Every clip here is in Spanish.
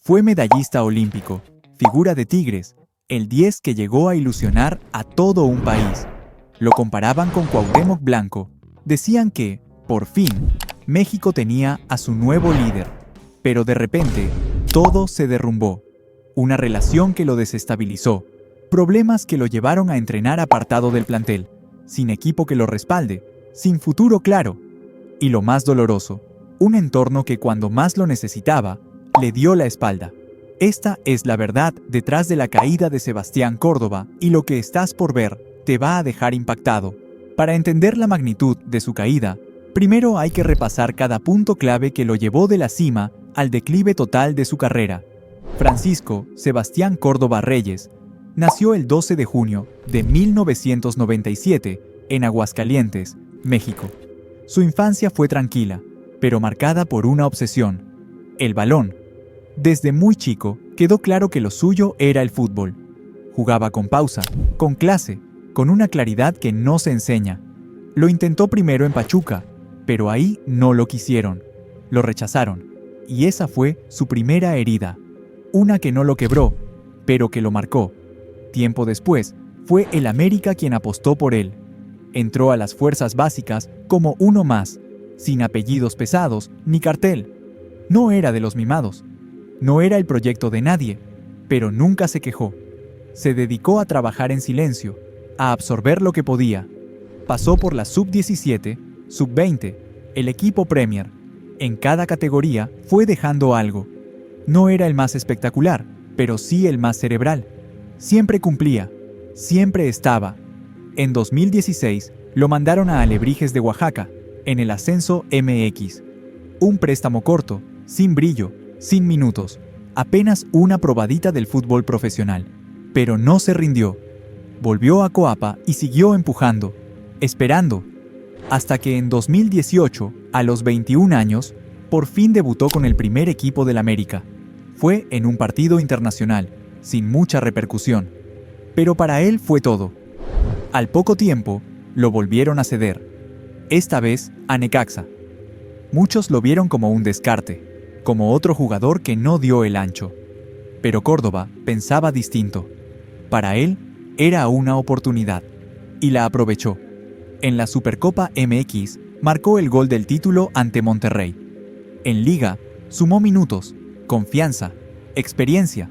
Fue medallista olímpico, figura de Tigres, el 10 que llegó a ilusionar a todo un país. Lo comparaban con Cuauhtémoc Blanco. Decían que, por fin, México tenía a su nuevo líder. Pero de repente, todo se derrumbó. Una relación que lo desestabilizó. Problemas que lo llevaron a entrenar apartado del plantel, sin equipo que lo respalde, sin futuro claro. Y lo más doloroso, un entorno que cuando más lo necesitaba, le dio la espalda. Esta es la verdad detrás de la caída de Sebastián Córdoba, y lo que estás por ver te va a dejar impactado. Para entender la magnitud de su caída, primero hay que repasar cada punto clave que lo llevó de la cima al declive total de su carrera. Francisco Sebastián Córdoba Reyes nació el 12 de junio de 1997 en Aguascalientes, México. Su infancia fue tranquila, pero marcada por una obsesión: el balón. Desde muy chico quedó claro que lo suyo era el fútbol. Jugaba con pausa, con clase, con una claridad que no se enseña. Lo intentó primero en Pachuca, pero ahí no lo quisieron. Lo rechazaron, y esa fue su primera herida. Una que no lo quebró, pero que lo marcó. Tiempo después, fue el América quien apostó por él. Entró a las fuerzas básicas como uno más, sin apellidos pesados ni cartel. No era de los mimados. No era el proyecto de nadie, pero nunca se quejó. Se dedicó a trabajar en silencio, a absorber lo que podía. Pasó por la sub-17, sub-20, el equipo Premier. En cada categoría fue dejando algo. No era el más espectacular, pero sí el más cerebral. Siempre cumplía, siempre estaba. En 2016 lo mandaron a Alebrijes de Oaxaca, en el ascenso MX. Un préstamo corto, sin brillo, sin minutos, apenas una probadita del fútbol profesional. Pero no se rindió. Volvió a Coapa y siguió empujando, esperando, hasta que en 2018, a los 21 años, por fin debutó con el primer equipo del América. Fue en un partido internacional, sin mucha repercusión. Pero para él fue todo. Al poco tiempo, lo volvieron a ceder. Esta vez a Necaxa. Muchos lo vieron como un descarte, como otro jugador que no dio el ancho. Pero Córdoba pensaba distinto. Para él, era una oportunidad. Y la aprovechó. En la Supercopa MX, marcó el gol del título ante Monterrey. En Liga, sumó minutos, confianza, experiencia.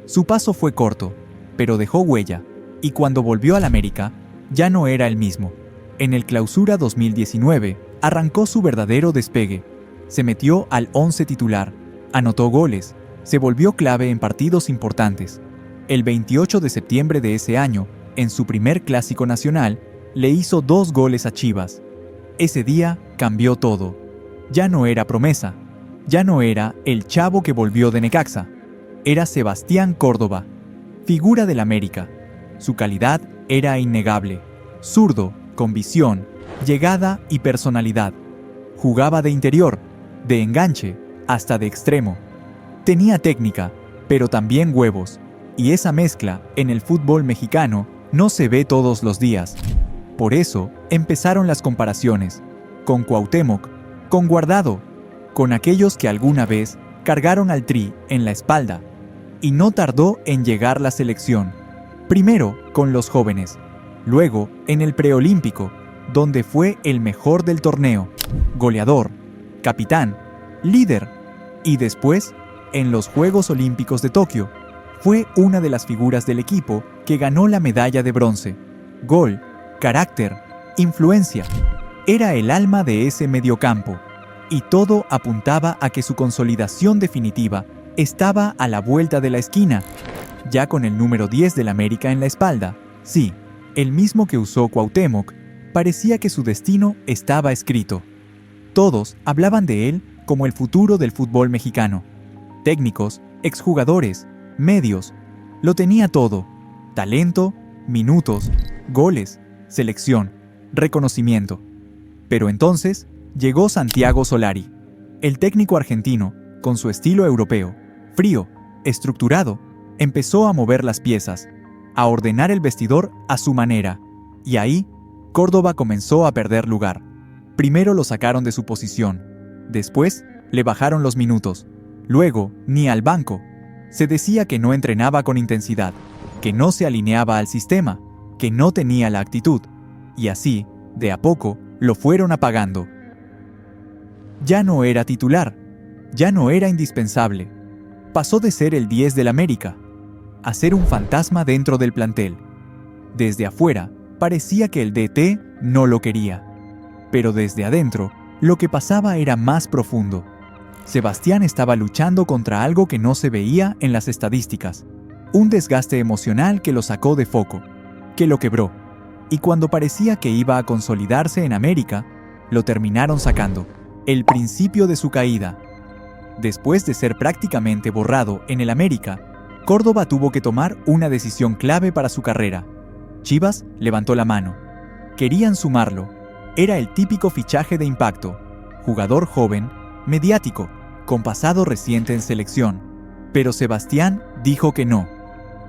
Su paso fue corto, pero dejó huella, y cuando volvió al América, ya no era el mismo. En el Clausura 2019, arrancó su verdadero despegue. Se metió al 11 titular, anotó goles, se volvió clave en partidos importantes. El 28 de septiembre de ese año, en su primer clásico nacional, le hizo 2 goles a Chivas. Ese día cambió todo. Ya no era promesa, ya no era el chavo que volvió de Necaxa. Era Sebastián Córdoba, figura del América. Su calidad era innegable. Zurdo, con visión, llegada y personalidad. Jugaba de interior, de enganche, hasta de extremo. Tenía técnica, pero también huevos. Y esa mezcla, en el fútbol mexicano, no se ve todos los días. Por eso, empezaron las comparaciones. Con Cuauhtémoc, con Guardado, con aquellos que alguna vez cargaron al Tri en la espalda. Y no tardó en llegar la selección. Primero con los jóvenes, luego en el preolímpico, donde fue el mejor del torneo, goleador, capitán, líder, y después, en los Juegos Olímpicos de Tokio, fue una de las figuras del equipo que ganó la medalla de bronce. Gol, carácter, influencia. Era el alma de ese mediocampo, y todo apuntaba a que su consolidación definitiva estaba a la vuelta de la esquina, ya con el número 10 del América en la espalda. Sí, el mismo que usó Cuauhtémoc, parecía que su destino estaba escrito. Todos hablaban de él como el futuro del fútbol mexicano. Técnicos, exjugadores, medios, lo tenía todo: talento, minutos, goles, selección, reconocimiento. Pero entonces llegó Santiago Solari, el técnico argentino, con su estilo europeo, frío, estructurado, empezó a mover las piezas, a ordenar el vestidor a su manera, y ahí Córdoba comenzó a perder lugar. Primero lo sacaron de su posición, después le bajaron los minutos, luego ni al banco, Se decía que no entrenaba con intensidad, que no se alineaba al sistema, que no tenía la actitud, y así, de a poco, lo fueron apagando. Ya no era titular, ya no era indispensable. Pasó de ser el 10 del América a ser un fantasma dentro del plantel. Desde afuera, parecía que el DT no lo quería. Pero desde adentro, lo que pasaba era más profundo. Sebastián estaba luchando contra algo que no se veía en las estadísticas. Un desgaste emocional que lo sacó de foco, que lo quebró. Y cuando parecía que iba a consolidarse en América, lo terminaron sacando. El principio de su caída. Después de ser prácticamente borrado en el América, Córdoba tuvo que tomar una decisión clave para su carrera. Chivas levantó la mano. Querían sumarlo. Era el típico fichaje de impacto. Jugador joven, mediático, con pasado reciente en selección. Pero Sebastián dijo que no.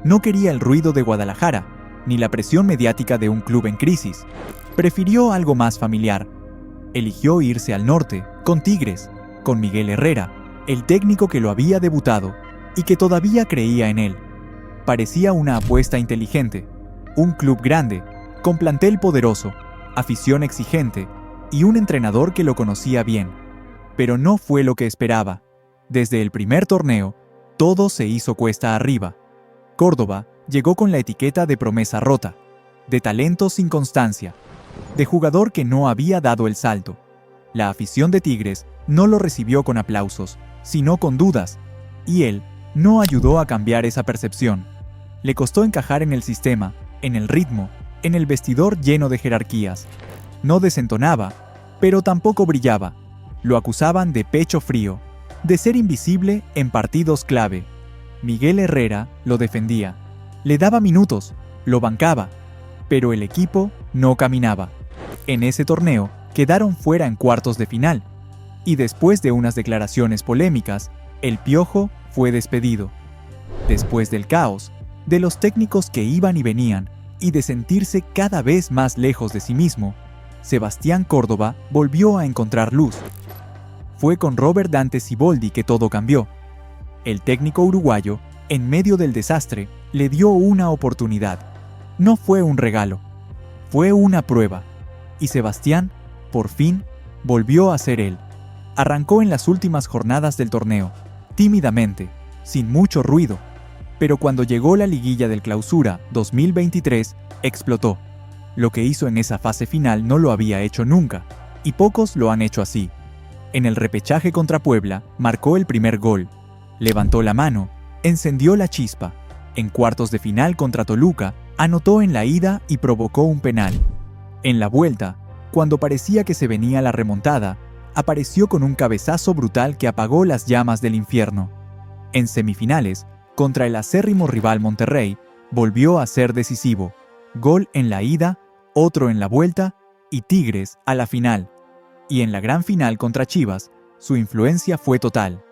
No quería el ruido de Guadalajara, ni la presión mediática de un club en crisis. Prefirió algo más familiar. Eligió irse al norte, con Tigres, con Miguel Herrera, el técnico que lo había debutado y que todavía creía en él. Parecía una apuesta inteligente, un club grande, con plantel poderoso, afición exigente y un entrenador que lo conocía bien. Pero no fue lo que esperaba. Desde el primer torneo, todo se hizo cuesta arriba. Córdoba llegó con la etiqueta de promesa rota, de talento sin constancia, de jugador que no había dado el salto. La afición de Tigres no lo recibió con aplausos, sino con dudas, y él no ayudó a cambiar esa percepción. Le costó encajar en el sistema, en el ritmo, en el vestidor lleno de jerarquías. No desentonaba, pero tampoco brillaba. Lo acusaban de pecho frío, de ser invisible en partidos clave. Miguel Herrera lo defendía, le daba minutos, lo bancaba, pero el equipo no caminaba. En ese torneo quedaron fuera en cuartos de final, y después de unas declaraciones polémicas, el Piojo fue despedido. Después del caos, de los técnicos que iban y venían, y de sentirse cada vez más lejos de sí mismo, Sebastián Córdoba volvió a encontrar luz. Fue con Robert Dante Siboldi que todo cambió. El técnico uruguayo, en medio del desastre, le dio una oportunidad. No fue un regalo, fue una prueba. Y Sebastián, por fin, volvió a ser él. Arrancó en las últimas jornadas del torneo, tímidamente, sin mucho ruido. Pero cuando llegó la liguilla del Clausura 2023, explotó. Lo que hizo en esa fase final no lo había hecho nunca, y pocos lo han hecho así. En el repechaje contra Puebla, marcó el primer gol. Levantó la mano, encendió la chispa. En cuartos de final contra Toluca, anotó en la ida y provocó un penal. En la vuelta, cuando parecía que se venía la remontada, apareció con un cabezazo brutal que apagó las llamas del infierno. En semifinales, contra el acérrimo rival Monterrey, volvió a ser decisivo. Gol en la ida, otro en la vuelta y Tigres a la final. Y en la gran final contra Chivas, su influencia fue total.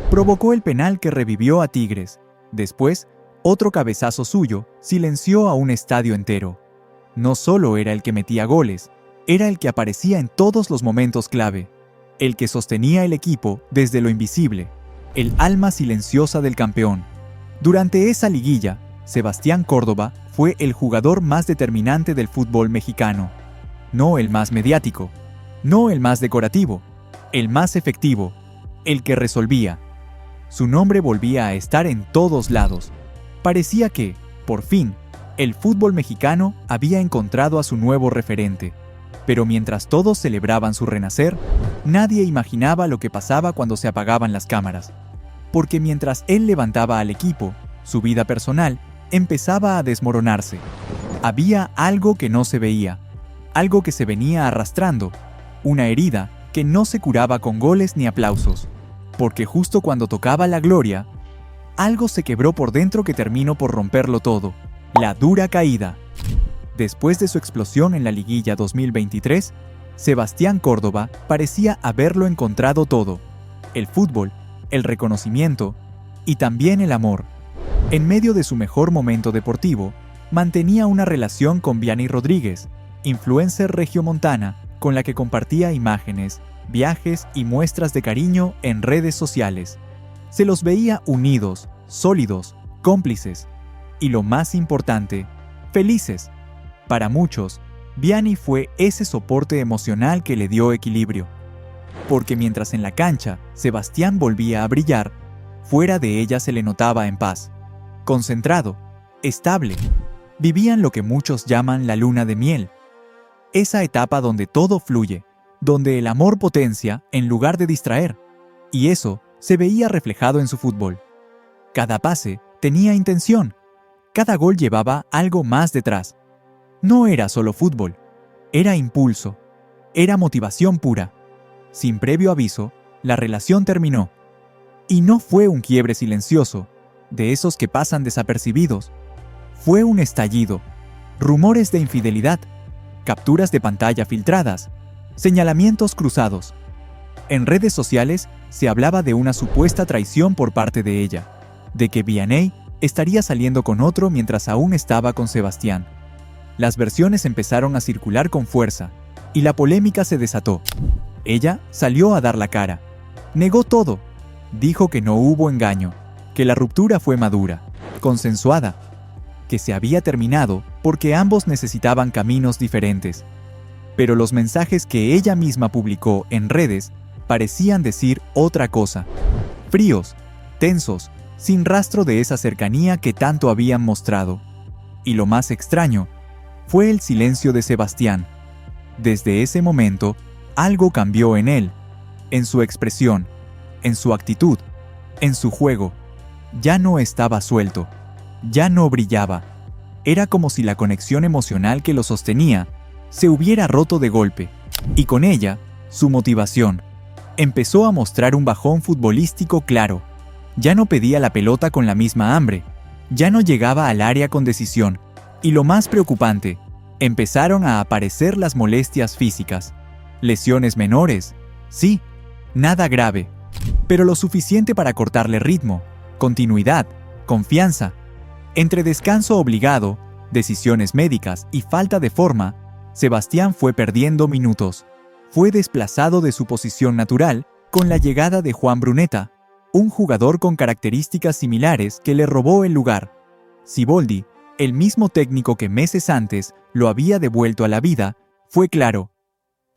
Provocó el penal que revivió a Tigres. Después, otro cabezazo suyo silenció a un estadio entero. No solo era el que metía goles, era el que aparecía en todos los momentos clave. El que sostenía el equipo desde lo invisible. El alma silenciosa del campeón. Durante esa liguilla, Sebastián Córdoba fue el jugador más determinante del fútbol mexicano. No el más mediático, no el más decorativo, el más efectivo, el que resolvía. Su nombre volvía a estar en todos lados. Parecía que, por fin, el fútbol mexicano había encontrado a su nuevo referente. Pero mientras todos celebraban su renacer, nadie imaginaba lo que pasaba cuando se apagaban las cámaras. Porque mientras él levantaba al equipo, su vida personal empezaba a desmoronarse. Había algo que no se veía, algo que se venía arrastrando, una herida que no se curaba con goles ni aplausos. Porque justo cuando tocaba la gloria, algo se quebró por dentro que terminó por romperlo todo, la dura caída. Después de su explosión en la liguilla 2023, Sebastián Córdoba parecía haberlo encontrado todo: el fútbol, el reconocimiento y también el amor. En medio de su mejor momento deportivo, mantenía una relación con Vianney Rodríguez, influencer regiomontana, con la que compartía imágenes, viajes y muestras de cariño en redes sociales. Se los veía unidos, sólidos, cómplices y, lo más importante, felices. Para muchos, Vianney fue ese soporte emocional que le dio equilibrio. Porque mientras en la cancha Sebastián volvía a brillar, fuera de ella se le notaba en paz, concentrado, estable. Vivían lo que muchos llaman la luna de miel. Esa etapa donde todo fluye, donde el amor potencia en lugar de distraer. Y eso se veía reflejado en su fútbol. Cada pase tenía intención. Cada gol llevaba algo más detrás. No era solo fútbol. Era impulso. Era motivación pura. Sin previo aviso, la relación terminó. Y no fue un quiebre silencioso, de esos que pasan desapercibidos. Fue un estallido. Rumores de infidelidad. Capturas de pantalla filtradas. Señalamientos cruzados. En redes sociales se hablaba de una supuesta traición por parte de ella, de que Vianney estaría saliendo con otro mientras aún estaba con Sebastián. Las versiones empezaron a circular con fuerza, y la polémica se desató. Ella salió a dar la cara. Negó todo. Dijo que no hubo engaño, que la ruptura fue madura, consensuada, que se había terminado porque ambos necesitaban caminos diferentes. Pero los mensajes que ella misma publicó en redes parecían decir otra cosa. Fríos, tensos, sin rastro de esa cercanía que tanto habían mostrado. Y lo más extraño fue el silencio de Sebastián. Desde ese momento, algo cambió en él, en su expresión, en su actitud, en su juego. Ya no estaba suelto, ya no brillaba. Era como si la conexión emocional que lo sostenía se hubiera roto de golpe, y con ella, su motivación. Empezó a mostrar un bajón futbolístico claro. Ya no pedía la pelota con la misma hambre, ya no llegaba al área con decisión, y lo más preocupante, empezaron a aparecer las molestias físicas. Lesiones menores, sí, nada grave, pero lo suficiente para cortarle ritmo, continuidad, confianza. Entre descanso obligado, decisiones médicas y falta de forma, Sebastián fue perdiendo minutos. Fue desplazado de su posición natural con la llegada de Juan Bruneta, un jugador con características similares que le robó el lugar. Siboldi, el mismo técnico que meses antes lo había devuelto a la vida, fue claro.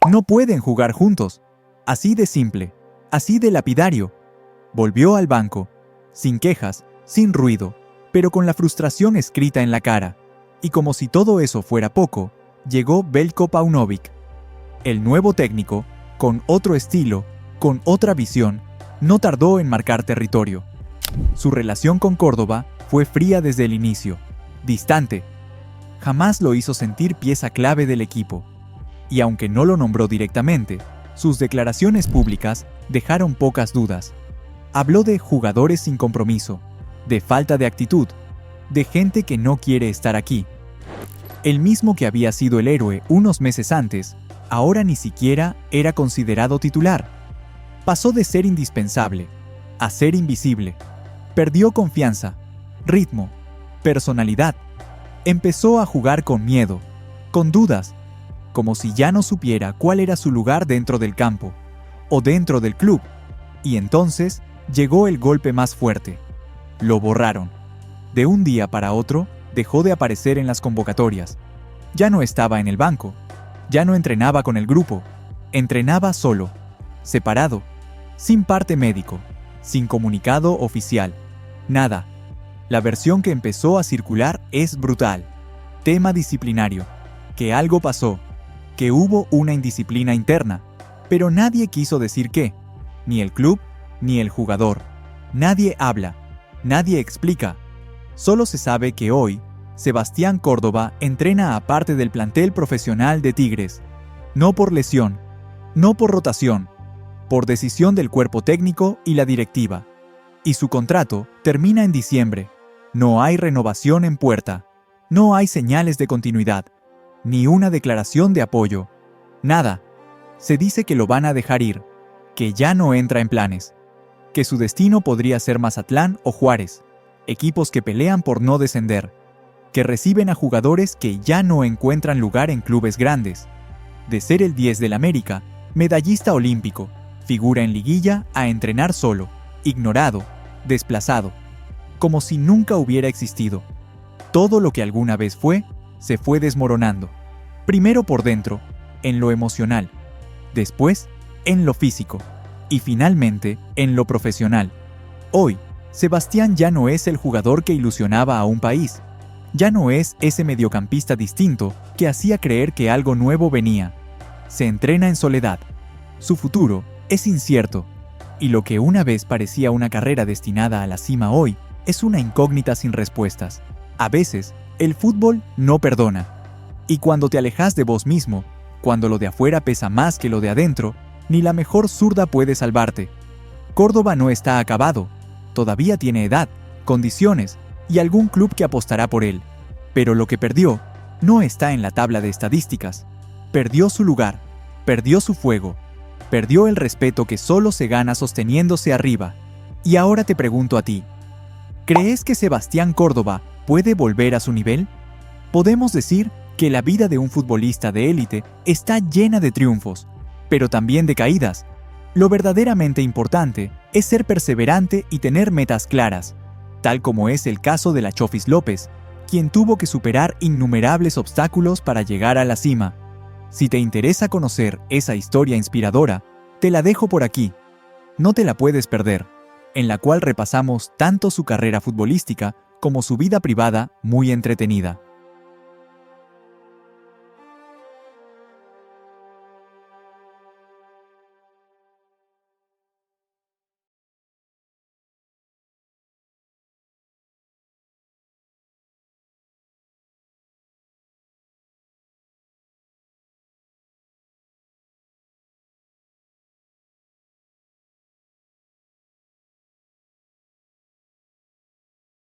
No pueden jugar juntos. Así de simple, así de lapidario. Volvió al banco, sin quejas, sin ruido, pero con la frustración escrita en la cara. Y como si todo eso fuera poco, llegó Veljko Paunovic. El nuevo técnico, con otro estilo, con otra visión, no tardó en marcar territorio. Su relación con Córdoba fue fría desde el inicio, distante. Jamás lo hizo sentir pieza clave del equipo. Y aunque no lo nombró directamente, sus declaraciones públicas dejaron pocas dudas. Habló de jugadores sin compromiso, de falta de actitud, de gente que no quiere estar aquí. El mismo que había sido el héroe unos meses antes, ahora ni siquiera era considerado titular. Pasó de ser indispensable a ser invisible. Perdió confianza, ritmo, personalidad. Empezó a jugar con miedo, con dudas, como si ya no supiera cuál era su lugar dentro del campo o dentro del club. Y entonces llegó el golpe más fuerte. Lo borraron. De un día para otro, dejó de aparecer en las convocatorias. Ya no estaba en el banco. Ya no entrenaba con el grupo. Entrenaba solo, separado, sin parte médico, sin comunicado oficial. Nada. La versión que empezó a circular es brutal. Tema disciplinario. Que algo pasó. Que hubo una indisciplina interna. Pero nadie quiso decir qué. Ni el club, ni el jugador. Nadie habla. Nadie explica. Solo se sabe que hoy, Sebastián Córdoba entrena aparte del plantel profesional de Tigres. No por lesión, no por rotación, por decisión del cuerpo técnico y la directiva. Y su contrato termina en diciembre. No hay renovación en puerta. No hay señales de continuidad. Ni una declaración de apoyo. Nada. Se dice que lo van a dejar ir, que ya no entra en planes, que su destino podría ser Mazatlán o Juárez, equipos que pelean por no descender, que reciben a jugadores que ya no encuentran lugar en clubes grandes. De ser el 10 del América, medallista olímpico, figura en liguilla a entrenar solo, ignorado, desplazado. como si nunca hubiera existido. Todo lo que alguna vez fue, se fue desmoronando. Primero por dentro, en lo emocional, después en lo físico y finalmente en lo profesional. Hoy, Sebastián ya no es el jugador que ilusionaba a un país. Ya no es ese mediocampista distinto que hacía creer que algo nuevo venía. Se entrena en soledad. Su futuro es incierto. Y lo que una vez parecía una carrera destinada a la cima hoy es una incógnita sin respuestas. A veces, el fútbol no perdona. Y cuando te alejas de vos mismo, cuando lo de afuera pesa más que lo de adentro, ni la mejor zurda puede salvarte. Córdoba no está acabado. Todavía tiene edad, condiciones y algún club que apostará por él. Pero lo que perdió no está en la tabla de estadísticas. Perdió su lugar, perdió su fuego, perdió el respeto que solo se gana sosteniéndose arriba. Y ahora te pregunto a ti, ¿crees que Sebastián Córdoba puede volver a su nivel? Podemos decir que la vida de un futbolista de élite está llena de triunfos, pero también de caídas. Lo verdaderamente importante es ser perseverante y tener metas claras, tal como es el caso de la Chofis López, quien tuvo que superar innumerables obstáculos para llegar a la cima. Si te interesa conocer esa historia inspiradora, te la dejo por aquí. No te la puedes perder, en la cual repasamos tanto su carrera futbolística como su vida privada muy entretenida.